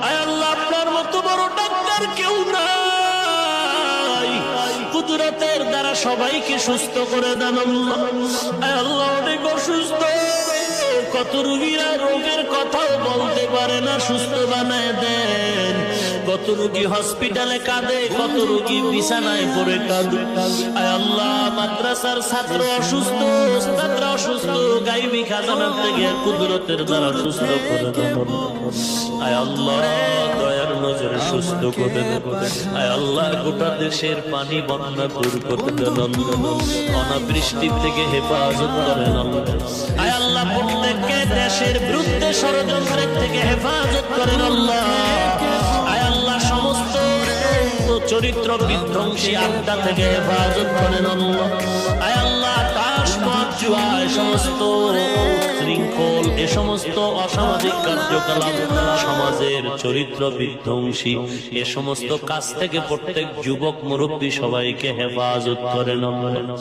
আয় আল্লাহ আপনার মতো বড় ডাক্তার কেউ নাই, কুদরতের দ্বারা সবাইকে সুস্থ করে দেন আল্লাহ। আয় আল্লাহ অনেক অসুস্থ, কত রোগীরা রোগের কথাও বলতে পারে না, সুস্থ বানায় দেন। কত রোগী হসপিটালে কাঁদে, কত রোগী বিছানায় পড়ে কাঁদে। আয় আল্লাহ মাদ্রাসার ছাত্র অসুস্থ, ছাত্র অসুস্থ, গাইবি খাজানার থেকে কুদরতের দ্বারা সুস্থ করে দেন। আয় আল্লাহ দয়ার নজরে সুস্থ করে দেন। আয় আল্লাহ গোটা দেশের পানি বন্যা দূর করে দেন, অনাবৃষ্টি থেকে হেফাজত করেন। আয় আল্লাহ প্রত্যেককে দেশের বিরুদ্ধে ষড়যন্ত্রের থেকে হেফাজত করেন আল্লাহ। আয় আল্লাহ সমস্ত চরিত্র বিধ্বংসী আড্ডা থেকে হেফাজত করেন আল্লাহ। আয় আল্লাহ তাস মদ জুয়া সমস্ত শৃঙ্খল এ সমস্ত অসামাজিক কার্যকলাপ সমাজের চরিত্র বিধ্বংসী এ সমস্ত কাজ থেকে প্রত্যেক যুবক মুরব্বী সবাইকে হেফাজত করেন আল্লাহ।